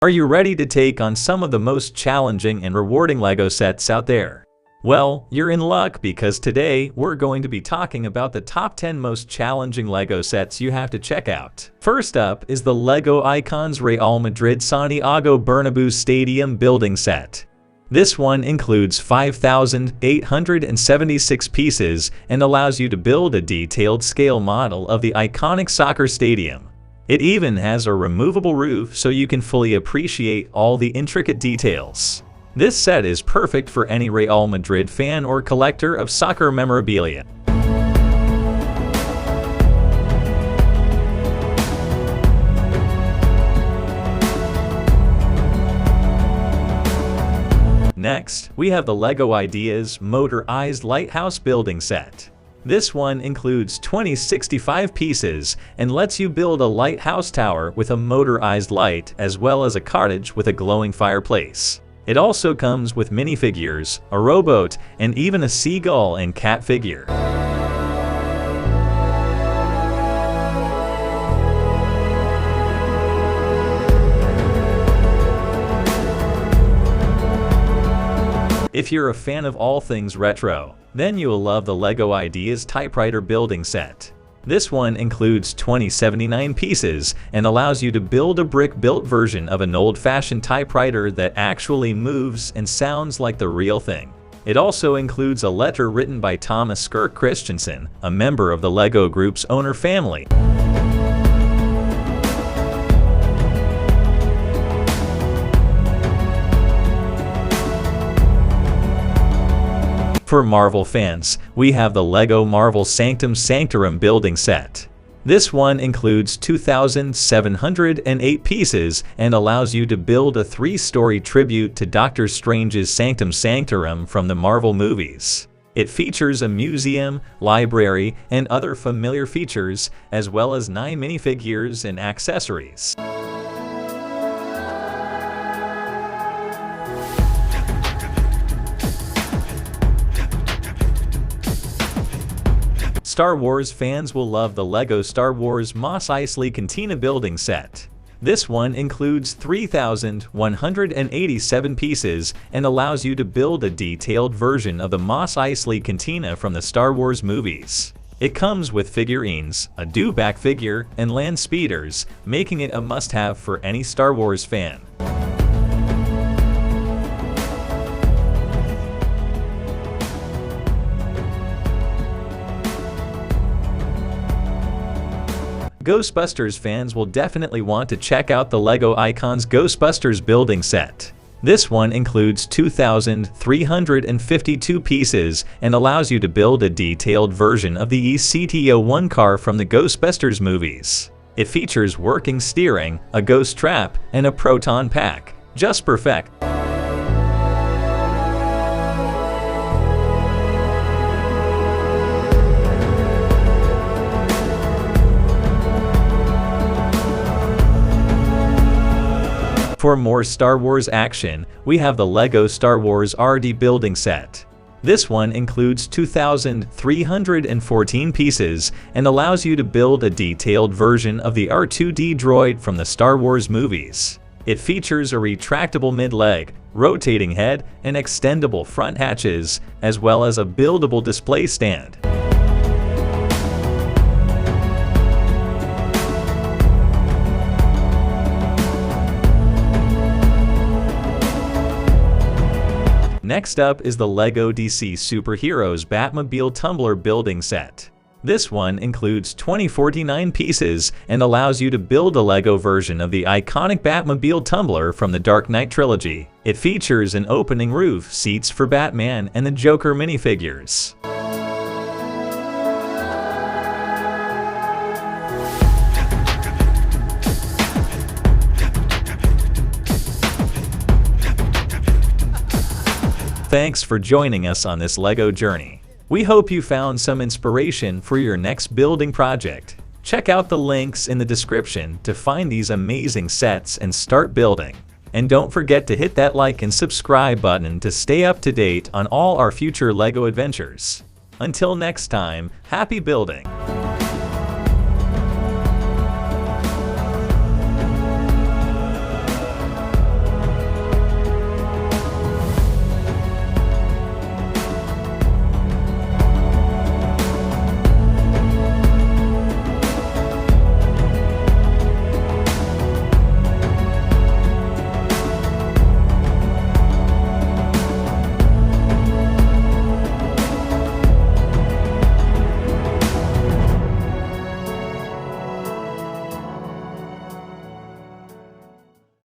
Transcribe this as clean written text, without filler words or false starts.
Are you ready to take on some of the most challenging and rewarding LEGO sets out there? Well, you're in luck because today we're going to be talking about the top 10 most challenging LEGO sets you have to check out. First up is the LEGO Icons Real Madrid Santiago Bernabéu Stadium building set. This one includes 5,876 pieces and allows you to build a detailed scale model of the iconic soccer stadium. It even has a removable roof so you can fully appreciate all the intricate details. This set is perfect for any Real Madrid fan or collector of soccer memorabilia. Next, we have the LEGO Ideas Motorized Lighthouse building set. This one includes 65 pieces and lets you build a lighthouse tower with a motorized light as well as a cottage with a glowing fireplace. It also comes with minifigures, a rowboat, and even a seagull and cat figure. If you're a fan of all things retro, then you'll love the LEGO Ideas typewriter building set. This one includes 79 pieces and allows you to build a brick-built version of an old-fashioned typewriter that actually moves and sounds like the real thing. It also includes a letter written by Thomas Skirk Christensen, a member of the LEGO Group's owner family. For Marvel fans, we have the LEGO Marvel Sanctum building set. This one includes 2,708 pieces and allows you to build a 3-story tribute to Doctor Strange's sanctorum from the Marvel movies. It features a museum, library, and other familiar features, as well as 9 minifigures and accessories. Star Wars fans will love the LEGO Star Wars Mos Eisley Cantina building set. This one includes 3,187 pieces and allows you to build a detailed version of the Mos Eisley Cantina from the Star Wars movies. It comes with figurines, a dewback figure, and land speeders, making it a must-have for any Star Wars fan. Ghostbusters fans will definitely want to check out the LEGO Icons Ghostbusters building set. This one includes 2,352 pieces and allows you to build a detailed version of the ECTO-1 car from the Ghostbusters movies. It features working steering, a ghost trap, and a proton pack. Just perfect. For more Star Wars action, we have the LEGO Star Wars RD building set. This one includes 2,314 pieces and allows you to build a detailed version of the R2D droid from the Star Wars movies. It features a retractable mid-leg, rotating head, and extendable front hatches, as well as a buildable display stand. Next up is the LEGO DC Superheroes Batmobile Tumbler building set. This one includes 2,049 pieces and allows you to build a LEGO version of the iconic Batmobile Tumbler from the Dark Knight trilogy. It features an opening roof, seats for Batman, and the Joker minifigures. Thanks for joining us on this LEGO journey. We hope you found some inspiration for your next building project. Check out the links in the description to find these amazing sets and start building. And don't forget to hit that like and subscribe button to stay up to date on all our future LEGO adventures. Until next time, happy building!